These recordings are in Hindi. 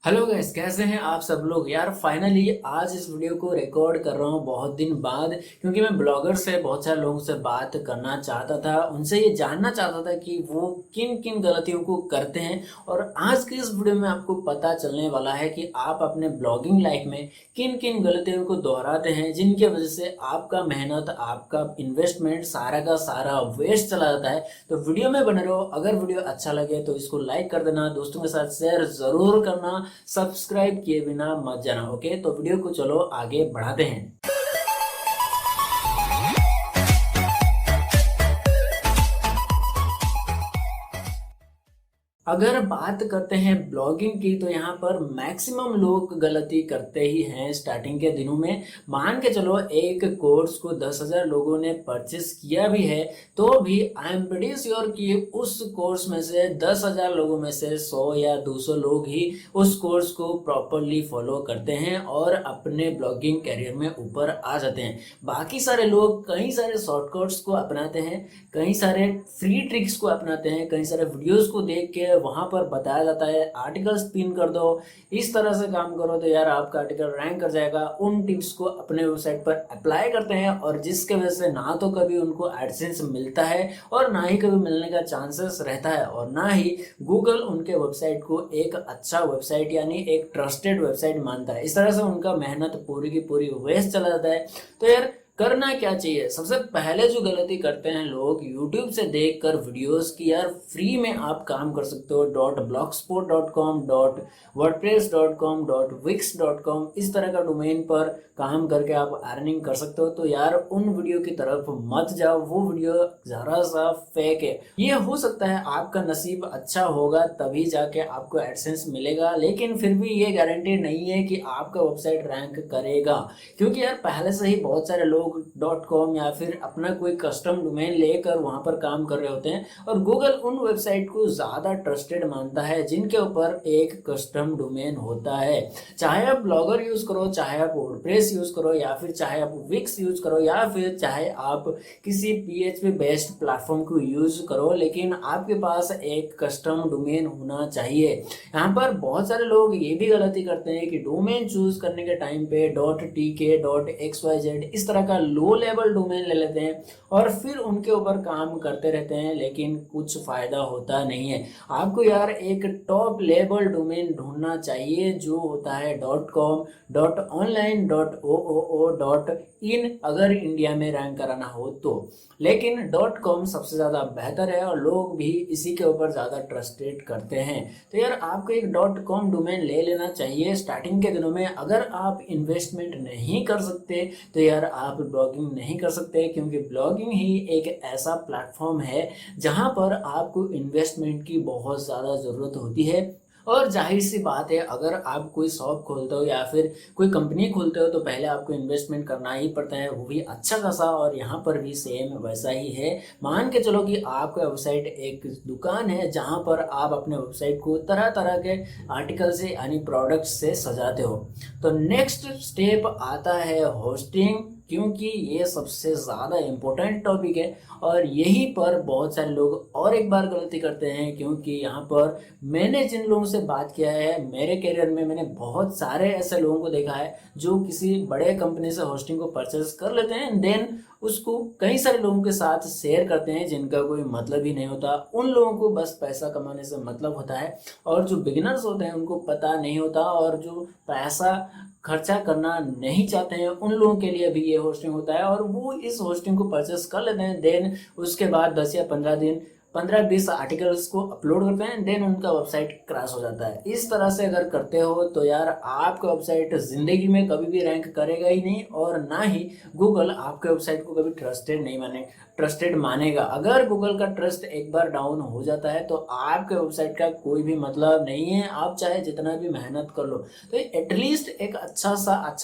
हेलो गाइस, कैसे हैं आप सब लोग। यार फाइनली आज इस वीडियो को रिकॉर्ड कर रहा हूँ बहुत दिन बाद, क्योंकि मैं ब्लॉगर से बहुत सारे लोगों से बात करना चाहता था। उनसे ये जानना चाहता था कि वो किन किन गलतियों को करते हैं। और आज की इस वीडियो में आपको पता चलने वाला है कि आप अपने ब्लॉगिंग लाइफ में किन किन गलतियों को दोहराते हैं, जिनकी वजह से आपका मेहनत, आपका इन्वेस्टमेंट सारा का सारा वेस्ट चला जाता है। तो वीडियो में बने रहो। अगर वीडियो अच्छा लगे तो इसको लाइक कर देना, दोस्तों के साथ शेयर जरूर करना, सब्सक्राइब किए बिना मत जाना। ओके, तो वीडियो को चलो आगे बढ़ाते हैं। अगर बात करते हैं ब्लॉगिंग की, तो यहाँ पर मैक्सिमम लोग गलती करते ही हैं स्टार्टिंग के दिनों में। मान के चलो एक कोर्स को 10,000 लोगों ने परचेस किया भी है, तो भी आई एम प्रीटी श्योर कि उस कोर्स में से 10,000 लोगों में से 100 या 200 लोग ही उस कोर्स को प्रॉपरली फॉलो करते हैं और अपने ब्लॉगिंग करियर में ऊपर आ जाते हैं। बाकी सारे लोग कई सारे शॉर्टकट्स को अपनाते हैं, कई सारे फ्री ट्रिक्स को अपनाते हैं, कई सारे वीडियोस को देख के वहां पर बताया जाता है आर्टिकल्स पिन कर दो, इस तरह से काम करो तो यार आपका आर्टिकल रैंक कर जाएगा। उन टिप्स को अपने वेबसाइट पर अप्लाई करते हैं और जिसके वजह से ना तो कभी उनको एडसेंस मिलता है और ना ही कभी मिलने का चांसेस रहता है, और ना ही गूगल उनके वेबसाइट को एक अच्छा वेबसाइट यानी एक ट्रस्टेड वेबसाइट मानता है। इस तरह से उनका मेहनत पूरी की पूरी वेस्ट चला जाता है। तो यार करना क्या चाहिए, सबसे पहले जो गलती करते हैं लोग यूट्यूब से देखकर वीडियोस की, यार फ्री में आप काम कर सकते हो। .blogspot.com, .wordpress.com, .wix.com इस तरह का डोमेन पर काम करके आप अर्निंग कर सकते हो। तो यार उन वीडियो की तरफ मत जाओ, वो वीडियो जरा सा फेक है। ये हो सकता है आपका नसीब अच्छा होगा तभी जाके आपको एडसेंस मिलेगा, लेकिन फिर भी ये गारंटी नहीं है कि आपका वेबसाइट रैंक करेगा, क्योंकि यार पहले से ही बहुत सारे लोग .com या फिर अपना कोई कस्टम डोमेन लेकर वहां पर काम कर रहे होते हैं, और गूगल उन वेबसाइट को ज्यादा ट्रस्टेड मानता है जिनके ऊपर एक कस्टम डोमेन होता है। चाहे आप ब्लॉगर यूज करो, चाहे आप वर्डप्रेस यूज करो, या फिर चाहे आप विक्स यूज करो, या फिर चाहे आप किसी PHP बेस्ड प्लेटफॉर्म को यूज करो, लेकिन आपके पास एक कस्टम डोमेन होना चाहिए। यहाँ पर बहुत सारे लोग ये भी गलती करते हैं कि डोमेन चूज करने के टाइम पे .tk, .xyz इस तरह का लो लेवल डोमेन ले लेते हैं और फिर उनके ऊपर काम करते रहते हैं, लेकिन कुछ फायदा होता नहीं है। आपको यार एक टॉप लेवल डोमेन ढूंढना चाहिए जो होता है .com, .online, .oo.in अगर इंडिया में रैंक कराना हो तो। लेकिन .com सबसे ज़्यादा बेहतर है और लोग भी इसी के ऊपर ज़्यादा ट्रस्टेड करते हैं। तो यार आपको एक .com डोमेन ले लेना चाहिए स्टार्टिंग के दिनों में। अगर आप इन्वेस्टमेंट नहीं कर सकते तो यार आप ब्लॉगिंग नहीं कर सकते, क्योंकि ब्लॉगिंग ही एक ऐसा प्लेटफॉर्म है जहां पर आपको इन्वेस्टमेंट की बहुत ज़्यादा ज़रूरत होती है। और जाहिर सी बात है, अगर आप कोई शॉप खोलते हो या फिर कोई कंपनी खोलते हो तो पहले आपको इन्वेस्टमेंट करना ही पड़ता है, वो भी अच्छा खासा। और यहाँ पर भी सेम वैसा ही है। मान के चलो कि आपका वेबसाइट एक दुकान है जहाँ पर आप अपने वेबसाइट को तरह तरह के आर्टिकल से यानी प्रोडक्ट से सजाते हो। तो नेक्स्ट स्टेप आता है होस्टिंग, क्योंकि ये सबसे ज़्यादा इम्पोर्टेंट टॉपिक है और यहीं पर बहुत सारे लोग और एक बार गलती करते हैं। क्योंकि यहाँ पर मैंने जिन लोगों से बात किया है, मेरे करियर में मैंने बहुत सारे ऐसे लोगों को देखा है जो किसी बड़े कंपनी से होस्टिंग को परचेज कर लेते हैं, देन उसको कई सारे लोगों के साथ शेयर करते हैं जिनका कोई मतलब ही नहीं होता। उन लोगों को बस पैसा कमाने से मतलब होता है, और जो बिगिनर्स होते हैं उनको पता नहीं होता, और जो पैसा खर्चा करना नहीं चाहते हैं उन लोगों के लिए भी ये होस्टिंग होता है, और वो इस होस्टिंग को परचेस कर लेते हैं। देन उसके बाद 10 या 15 दिन 15-20 आर्टिकल्स को अपलोड करते हैं, देन उनका वेबसाइट क्रैश हो जाता है। इस तरह से अगर करते हो तो यार आपका वेबसाइट जिंदगी में कभी भी रैंक करेगा ही नहीं, और ना ही गूगल आपके वेबसाइट को कभी ट्रस्टेड मानेगा। अगर गूगल का ट्रस्ट एक बार डाउन हो जाता है तो आपके वेबसाइट का कोई भी मतलब नहीं है, आप चाहे जितना भी मेहनत कर लो। तो एटलीस्ट एक अच्छा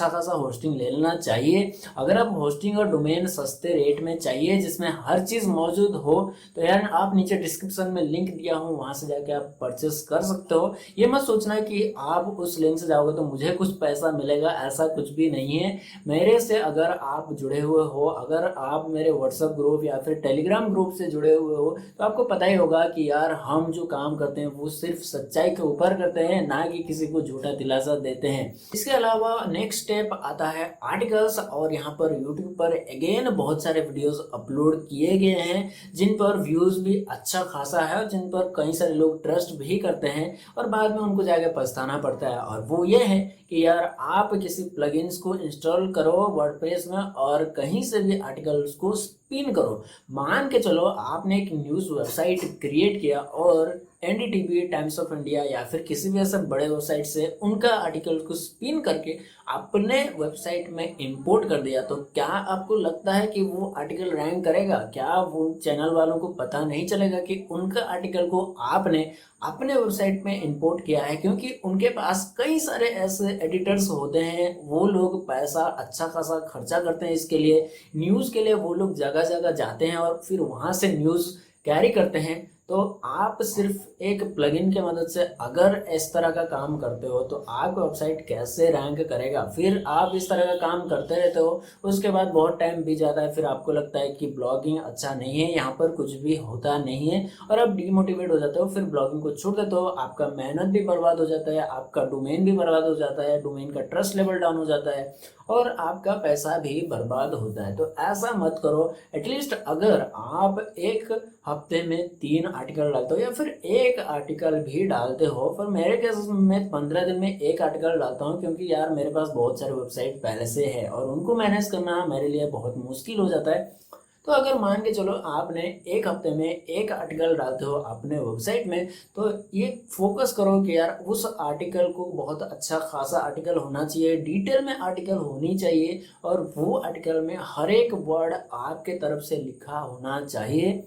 खासा होस्टिंग ले लेना चाहिए। अगर आप होस्टिंग और डोमेन सस्ते रेट में चाहिए जिसमें हर चीज़ मौजूद हो, तो यार आप नीचे डिस्क्रिप्शन में लिंक दिया हूँ, वहां से जाके आप परचेस कर सकते हो। ये मत सोचना कि आप उस लिंक से जाओगे तो मुझे कुछ पैसा मिलेगा, ऐसा कुछ भी नहीं है। मेरे से अगर आप जुड़े हुए हो, अगर आप मेरे व्हाट्सएप ग्रुप या फिर टेलीग्राम ग्रुप से जुड़े हुए हो, तो आपको पता ही होगा कि यार हम जो काम करते हैं वो सिर्फ सच्चाई के ऊपर करते हैं, ना कि किसी को झूठा दिलासा देते हैं। इसके अलावा नेक्स्ट स्टेप आता है आर्टिकल्स, और यहाँ पर यूट्यूब पर अगेन बहुत सारे वीडियोस अपलोड किए गए हैं जिन पर व्यूज भी अच्छा खासा है और जिन पर कई सारे लोग ट्रस्ट भी करते हैं और बाद में उनको जाके पछताना पड़ता है। और वो ये है कि यार आप किसी प्लगइन्स को इंस्टॉल करो वर्डप्रेस में और कहीं से भी आर्टिकल्स को स्पिन करो। मान के चलो आपने एक न्यूज़ वेबसाइट क्रिएट किया और एनडीटीवी, टाइम्स ऑफ इंडिया या फिर किसी भी ऐसे बड़े वेबसाइट से उनका आर्टिकल को स्पिन करके अपने वेबसाइट में इंपोर्ट कर दिया, तो क्या आपको लगता है कि वो आर्टिकल रैंक करेगा? क्या वो चैनल वालों को पता नहीं चलेगा कि उनका आर्टिकल को आपने अपने वेबसाइट में इंपोर्ट किया है? क्योंकि उनके पास कई सारे ऐसे एडिटर्स होते हैं, वो लोग पैसा अच्छा खासा खर्चा करते हैं इसके लिए, न्यूज़ के लिए वो लोग जगह जगह जाते हैं और फिर वहाँ से न्यूज़ कैरी करते हैं। तो आप सिर्फ एक प्लगइन के मदद से अगर इस तरह का काम करते हो तो आपका वेबसाइट कैसे रैंक करेगा? फिर आप इस तरह का काम करते रहते हो, उसके बाद बहुत टाइम बीत जाता है, फिर आपको लगता है कि ब्लॉगिंग अच्छा नहीं है, यहाँ पर कुछ भी होता नहीं है और आप डिमोटिवेट हो जाते हो, फिर ब्लॉगिंग को छोड़ देते हो। आपका मेहनत भी बर्बाद हो जाता है, आपका डोमेन भी बर्बाद हो जाता है, डोमेन का ट्रस्ट लेवल डाउन हो जाता है और आपका पैसा भी बर्बाद होता है। तो ऐसा मत करो। एटलीस्ट अगर आप एक हफ्ते में 3 आर्टिकल डालते हो या फिर एक आर्टिकल भी डालते हो, पर मेरे केस में 15 दिन में एक आर्टिकल डालता हूँ, क्योंकि यार मेरे पास बहुत सारे वेबसाइट पहले से है और उनको मैनेज करना मेरे लिए बहुत मुश्किल हो जाता है। तो अगर मान के चलो आपने एक हफ्ते में एक आर्टिकल डालते हो अपने वेबसाइट में, तो ये फोकस करो कि यार उस आर्टिकल को बहुत अच्छा खासा आर्टिकल होना चाहिए, डिटेल में आर्टिकल होनी चाहिए और वो आर्टिकल में हर एक वर्ड आपके तरफ से लिखा होना चाहिए,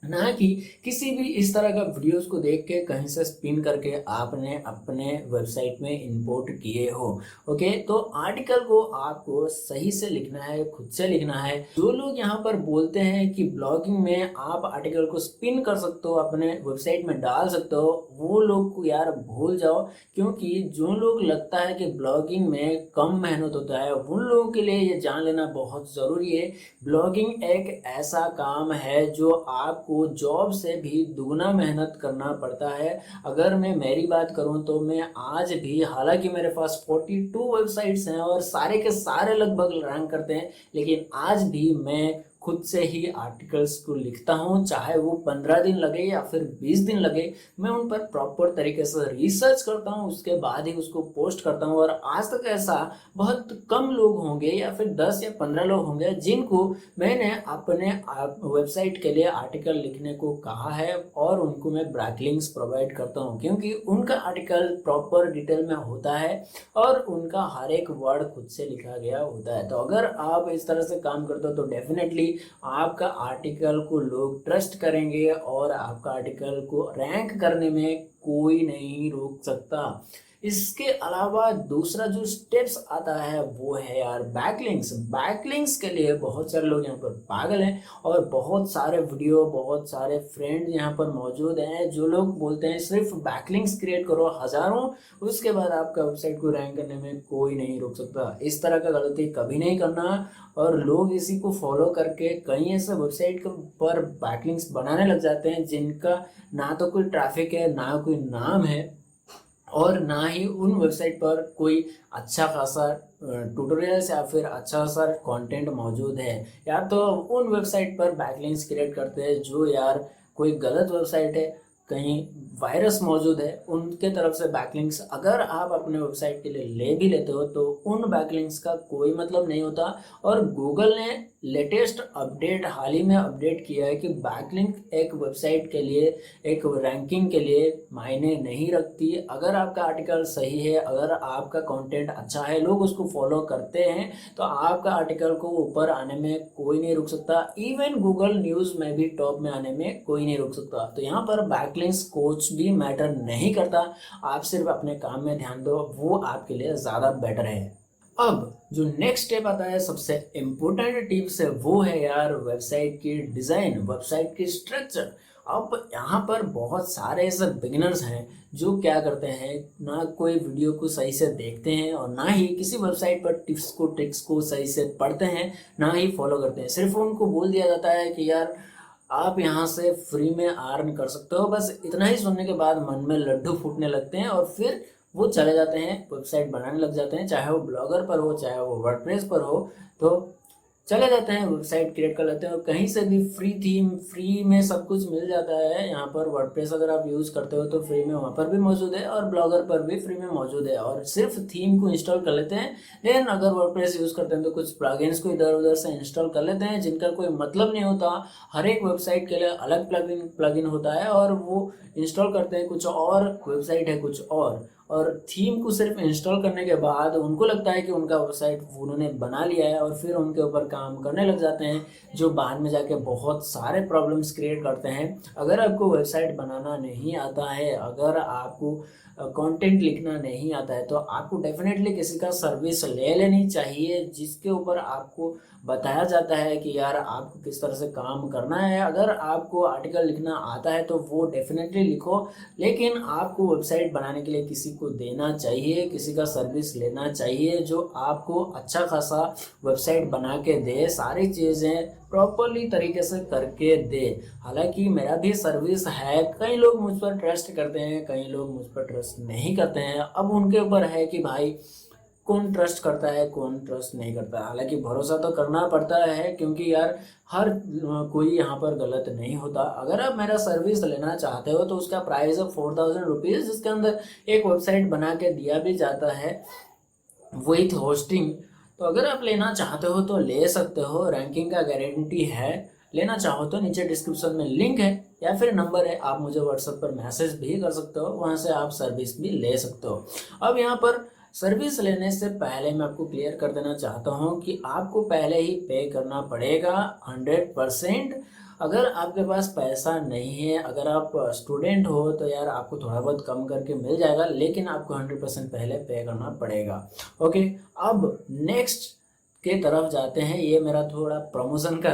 ना कि किसी भी इस तरह का वीडियोस को देख के कहीं से स्पिन करके आपने अपने वेबसाइट में इंपोर्ट किए हो। ओके, तो आर्टिकल को आपको सही से लिखना है, खुद से लिखना है। जो लोग यहाँ पर बोलते हैं कि ब्लॉगिंग में आप आर्टिकल को स्पिन कर सकते हो, अपने वेबसाइट में डाल सकते हो, वो लोग को यार भूल जाओ। क्योंकि जो लोग लगता है कि ब्लॉगिंग में कम मेहनत होता है, उन लोगों के लिए ये जान लेना बहुत ज़रूरी है। ब्लॉगिंग एक ऐसा काम है जो आपको जॉब से भी दुगना मेहनत करना पड़ता है। अगर मैं मेरी बात करूं तो मैं आज भी, हालांकि मेरे पास 42 वेबसाइट्स हैं और सारे के सारे लगभग रैंक करते हैं, लेकिन आज भी मैं खुद से ही आर्टिकल्स को लिखता हूँ, चाहे वो 15 दिन लगे या फिर 20 दिन लगे। मैं उन पर प्रॉपर तरीके से रिसर्च करता हूँ, उसके बाद ही उसको पोस्ट करता हूँ। और आज तक ऐसा बहुत कम लोग होंगे या फिर 10 या 15 लोग होंगे जिनको मैंने अपने वेबसाइट के लिए आर्टिकल लिखने को कहा है और उनको मैं बैकलिंक्स प्रोवाइड करता हूँ, क्योंकि उनका आर्टिकल प्रॉपर डिटेल में होता है और उनका हर एक वर्ड खुद से लिखा गया होता है। तो अगर आप इस तरह से काम करते हो तो डेफिनेटली आपका आर्टिकल को लोग ट्रस्ट करेंगे और आपका आर्टिकल को रैंक करने में कोई नहीं रोक सकता। इसके अलावा दूसरा जो स्टेप्स आता है वो है यार बैकलिंक्स। बैकलिंक्स के लिए बहुत सारे लोग यहाँ पर पागल हैं और बहुत सारे वीडियो, बहुत सारे फ्रेंड यहाँ पर मौजूद हैं जो लोग बोलते हैं सिर्फ बैकलिंक्स क्रिएट करो हजारों, उसके बाद आपका वेबसाइट को रैंक करने में कोई नहीं रोक सकता। इस तरह का गलती कभी नहीं करना। और लोग इसी को फॉलो करके कई ऐसे वेबसाइट पर बैकलिंक्स बनाने लग जाते हैं जिनका ना तो कोई ट्रैफिक है, ना कोई नाम है और ना ही उन वेबसाइट पर कोई अच्छा खासा ट्यूटोरियल्स या फिर अच्छा सा कंटेंट मौजूद है। या तो उन वेबसाइट पर बैकलिंक्स क्रिएट करते हैं जो यार कोई गलत वेबसाइट है, कहीं वायरस मौजूद है, उनके तरफ से बैकलिंक्स अगर आप अपने वेबसाइट के लिए ले भी लेते हो तो उन बैकलिंक्स का कोई मतलब नहीं होता। और गूगल ने लेटेस्ट अपडेट हाल ही में अपडेट किया है कि बैकलिंक एक वेबसाइट के लिए, एक रैंकिंग के लिए मायने नहीं रखती। अगर आपका आर्टिकल सही है, अगर आपका कंटेंट अच्छा है, लोग उसको फॉलो करते हैं, तो आपका आर्टिकल को ऊपर आने में कोई नहीं रुक सकता। इवन गूगल न्यूज़ में भी टॉप में आने में कोई नहीं रुक सकता। तो यहाँ पर बैकलिंक्स कुछ भी मैटर नहीं करता। आप सिर्फ अपने काम में ध्यान दो, वो आपके लिए ज़्यादा बेटर है। अब जो नेक्स्ट स्टेप आता है, सबसे इम्पोर्टेंट टिप्स है, वो है यार वेबसाइट की डिज़ाइन, वेबसाइट की स्ट्रक्चर। अब यहाँ पर बहुत सारे ऐसे बिगिनर्स हैं जो क्या करते हैं, ना कोई वीडियो को सही से देखते हैं और ना ही किसी वेबसाइट पर टिप्स को ट्रिक्स को सही से पढ़ते हैं, ना ही फॉलो करते हैं। सिर्फ उनको बोल दिया जाता है कि यार आप यहाँ से फ्री में अर्न कर सकते हो, बस इतना ही सुनने के बाद मन में लड्डू फूटने लगते हैं और फिर वो चले जाते हैं, वेबसाइट बनाने लग जाते हैं, चाहे वो ब्लॉगर पर हो चाहे वो वर्डप्रेस पर हो। तो चले जाते हैं, वेबसाइट क्रिएट कर लेते हैं और कहीं से भी फ्री थीम, फ्री में सब कुछ मिल जाता है। यहाँ पर वर्डप्रेस अगर आप यूज़ करते हो तो फ्री में वहाँ पर भी मौजूद है और ब्लॉगर पर भी फ्री में मौजूद है, और सिर्फ थीम को इंस्टॉल कर लेते हैं। लेकिन अगर वर्डप्रेस यूज़ करते हैं तो कुछ प्लगइन्स को इधर उधर से इंस्टॉल कर लेते हैं जिनका कोई मतलब नहीं होता। हर एक वेबसाइट के लिए अलग प्लगइन होता है और वो इंस्टॉल करते हैं कुछ और, वेबसाइट है कुछ और थीम को सिर्फ इंस्टॉल करने के बाद उनको लगता है कि उनका वेबसाइट उन्होंने बना लिया है और फिर उनके ऊपर काम करने लग जाते हैं, जो बाद में जाके बहुत सारे प्रॉब्लम्स क्रिएट करते हैं। अगर आपको वेबसाइट बनाना नहीं आता है, अगर आपको कंटेंट लिखना नहीं आता है, तो आपको डेफिनेटली किसी का सर्विस ले लेनी चाहिए जिसके ऊपर आपको बताया जाता है कि यार आपको किस तरह से काम करना है। अगर आपको आर्टिकल लिखना आता है तो वो डेफिनेटली लिखो, लेकिन आपको वेबसाइट बनाने के लिए किसी को देना चाहिए, किसी का सर्विस लेना चाहिए जो आपको अच्छा खासा वेबसाइट बना के दे, सारी चीज़ें प्रॉपरली तरीके से करके दे। हालांकि मेरा भी सर्विस है, कई लोग मुझ पर ट्रस्ट करते हैं, कई लोग मुझ पर ट्रस्ट नहीं करते हैं। अब उनके ऊपर है कि भाई कौन ट्रस्ट करता है कौन ट्रस्ट नहीं करता है। हालांकि भरोसा तो करना पड़ता है क्योंकि यार हर कोई यहाँ पर गलत नहीं होता। अगर आप मेरा सर्विस लेना चाहते हो तो उसका प्राइस है 4000 रुपीज़, जिसके अंदर एक वेबसाइट बना के दिया भी जाता है विथ होस्टिंग। तो अगर आप लेना चाहते हो तो ले सकते हो, रैंकिंग का गारंटी है। लेना चाहो तो नीचे डिस्क्रिप्शन में लिंक है या फिर नंबर है, आप मुझे व्हाट्सएप पर मैसेज भी कर सकते हो, वहाँ से आप सर्विस भी ले सकते हो। अब यहाँ पर सर्विस लेने से पहले मैं आपको क्लियर कर देना चाहता हूँ कि आपको पहले ही पे करना पड़ेगा 100%। अगर आपके पास पैसा नहीं है, अगर आप स्टूडेंट हो तो यार आपको थोड़ा बहुत कम करके मिल जाएगा, लेकिन आपको 100% पहले पे करना पड़ेगा। ओके, अब नेक्स्ट के तरफ जाते हैं। ये मेरा थोड़ा प्रमोशन का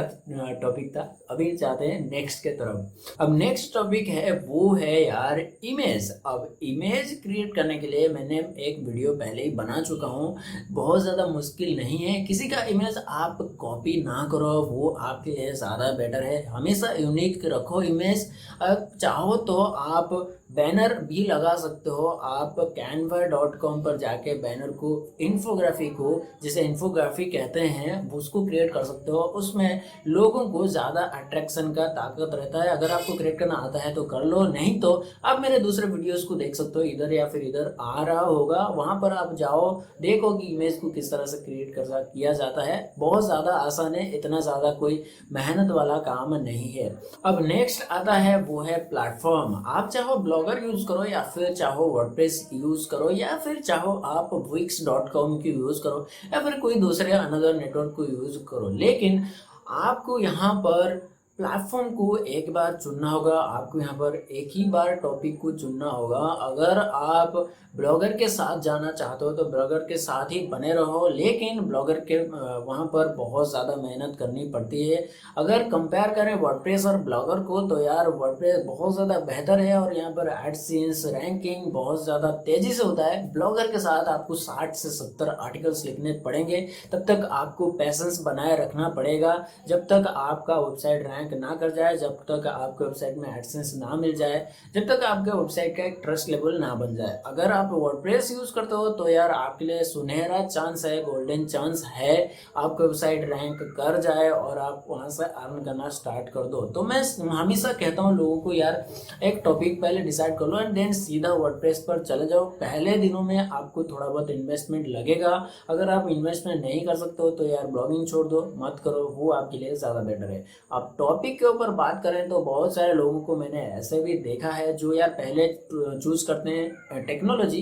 टॉपिक था, अभी जाते हैं नेक्स्ट के तरफ। अब नेक्स्ट टॉपिक है वो है यार इमेज। अब इमेज क्रिएट करने के लिए मैंने एक वीडियो पहले ही बना चुका हूँ, बहुत ज़्यादा मुश्किल नहीं है। किसी का इमेज आप कॉपी ना करो, वो आपके लिए ज़्यादा बेटर है। हमेशा यूनिक रखो इमेज। चाहो तो आप बैनर भी लगा सकते हो। आप canva.com पर जाके बैनर को, इन्फोग्राफी को, जिसे इन्फोग्राफी कहते हैं, उसको क्रिएट कर सकते हो। उसमें लोगों को ज़्यादा अट्रैक्शन का ताकत रहता है। अगर आपको क्रिएट करना आता है तो कर लो, नहीं तो आप मेरे दूसरे वीडियोस को देख सकते हो, इधर या फिर इधर आ रहा होगा, वहाँ पर आप जाओ, देखो कि इमेज को किस तरह से क्रिएट किया जाता है। बहुत ज़्यादा आसान है, इतना ज़्यादा कोई मेहनत वाला काम नहीं है। अब नेक्स्ट आता है वो है प्लेटफॉर्म। आप चाहो ब्लॉगर यूज करो या फिर चाहो वर्डप्रेस यूज करो या फिर चाहो आप wix.com की यूज करो या फिर कोई दूसरे अनदर नेटवर्क को यूज करो, लेकिन आपको यहाँ पर प्लेटफॉर्म को एक बार चुनना होगा। आपको यहाँ पर एक ही बार टॉपिक को चुनना होगा। अगर आप ब्लॉगर के साथ जाना चाहते हो तो ब्लॉगर के साथ ही बने रहो, लेकिन ब्लॉगर के वहाँ पर बहुत ज़्यादा मेहनत करनी पड़ती है। अगर कंपेयर करें वर्डप्रेस और ब्लॉगर को तो यार वर्डप्रेस बहुत ज़्यादा बेहतर है और यहाँ पर एडसेंस रैंकिंग बहुत ज़्यादा तेज़ी से होता है। ब्लॉगर के साथ आपको 60 से 70 आर्टिकल्स लिखने पड़ेंगे, तब तक आपको पैसेंस बनाए रखना पड़ेगा, जब तक आपका वेबसाइट रैंक ना कर जाए, जब तक आपके वेबसाइट में एडसेंस ना मिल जाए, जब तक आपके वेबसाइट का एक ट्रस्ट लेवल ना बन जाए। अगर आप वर्डप्रेस यूज करते हो तो यार आपके लिए सुनहरा चांस है, गोल्डन चांस है, आपका वेबसाइट रैंक कर जाए और आप वहां से अर्न करना स्टार्ट कर दो। तो मैं हमेशा कहता हूँ लोगों को यार एक टॉपिक पहले डिसाइड कर लो एंड देन सीधा वर्डप्रेस पर चले जाओ। पहले दिनों में आपको थोड़ा बहुत इन्वेस्टमेंट लगेगा। अगर आप इन्वेस्टमेंट नहीं कर सकते हो तो यार ब्लॉगिंग छोड़ दो, मत करो, वो आपके लिए ज़्यादा बेटर है। अब टॉपिक के ऊपर बात करें तो बहुत सारे लोगों को मैंने ऐसे भी देखा है जो यार पहले चूज करते हैं टेक्नोलॉजी,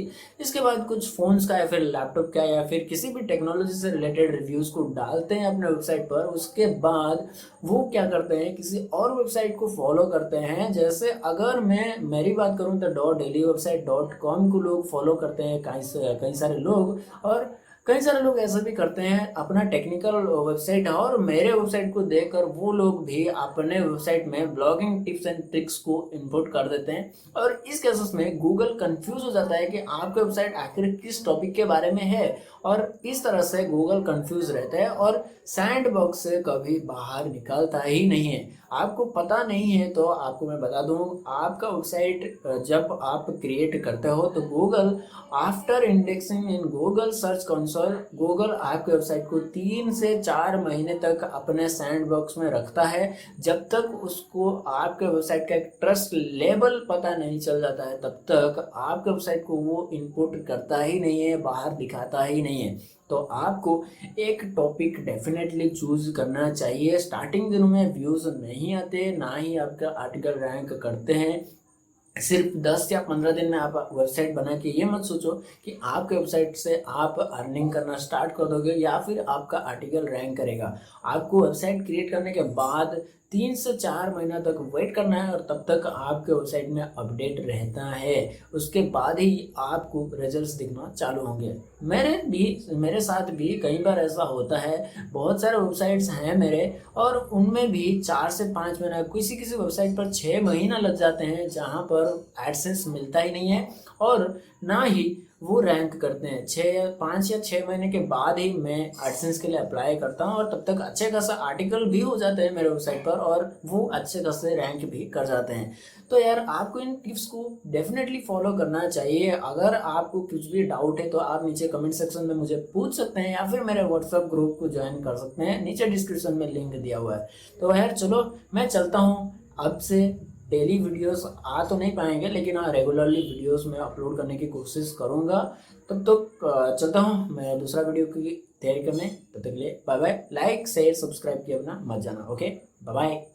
इसके बाद कुछ फोन्स का या फिर लैपटॉप का या फिर किसी भी टेक्नोलॉजी से रिलेटेड रिव्यूज को डालते हैं अपने वेबसाइट पर। उसके बाद वो क्या करते हैं, किसी और वेबसाइट को फॉलो करते हैं। जैसे अगर मैं मेरी बात करूं तो .dailywebsite.com को लोग फॉलो करते हैं कई सारे लोग, और कई सारे लोग ऐसा भी करते हैं, अपना टेक्निकल वेबसाइट है और मेरे वेबसाइट को देखकर वो लोग भी अपने वेबसाइट में ब्लॉगिंग टिप्स एंड ट्रिक्स को इनपुट कर देते हैं और इस केसेस में गूगल कंफ्यूज हो जाता है कि आपका वेबसाइट आखिर किस टॉपिक के बारे में है और इस तरह से गूगल कंफ्यूज रहता है और सैंड बॉक्स से कभी बाहर निकलता ही नहीं है। आपको पता नहीं है तो आपको मैं बता दूं, आपका वेबसाइट जब आप क्रिएट करते हो तो Google after indexing in Google search console, Google आपके वेबसाइट को 3 से 4 महीने तक अपने सैंड बॉक्स में रखता है। जब तक उसको आपके वेबसाइट का एक ट्रस्ट लेवल पता नहीं चल जाता है तब तक आपके वेबसाइट को वो इनपुट करता ही नहीं है, बाहर दिखाता ही नहीं है। तो आपको एक टॉपिक डेफिनेटली चूज करना चाहिए। स्टार्टिंग दिनों में व्यूज नहीं आते, ना ही आपका आर्टिकल रैंक करते हैं। सिर्फ 10 या 15 दिन में आप वेबसाइट बना के ये मत सोचो कि आपके वेबसाइट से आप अर्निंग करना स्टार्ट कर दोगे या फिर आपका आर्टिकल रैंक करेगा। आपको वेबसाइट क्रिएट करने के बाद 3 से 4 महीना तक वेट करना है और तब तक आपके वेबसाइट में अपडेट रहता है। उसके बाद ही आपको रिजल्ट्स दिखना चालू होंगे। मेरे साथ भी कई बार ऐसा होता है। बहुत सारे वेबसाइट्स हैं मेरे और उनमें भी 4 से 5 महीना, किसी किसी वेबसाइट पर 6 महीना लग जाते हैं जहाँ पर एडसेंस मिलता ही नहीं है और ना ही वो रैंक करते हैं। 5 या 6 महीने के बाद ही मैं एडसेंस के लिए अप्लाई करता हूँ और तब तक अच्छे खासा आर्टिकल भी हो जाते हैं मेरे वेबसाइट पर और वो अच्छे खासे रैंक भी कर जाते हैं। तो यार आपको इन टिप्स को डेफिनेटली फॉलो करना चाहिए। अगर आपको कुछ भी डाउट है तो आप नीचे कमेंट सेक्शन में मुझे पूछ सकते हैं या फिर मेरे व्हाट्सएप ग्रुप को ज्वाइन कर सकते हैं, नीचे डिस्क्रिप्शन में लिंक दिया हुआ है। तो यार चलो मैं चलता हूँ। अब से डेली वीडियोस आ तो नहीं पाएंगे लेकिन हाँ रेगुलरली वीडियोस मैं अपलोड करने की कोशिश करूँगा। तब तक चलता हूँ मैं दूसरा वीडियो की तैयारी करने। तब तक के लिए bye bye. Like share subscribe किया बिना मत जाना। Okay bye bye.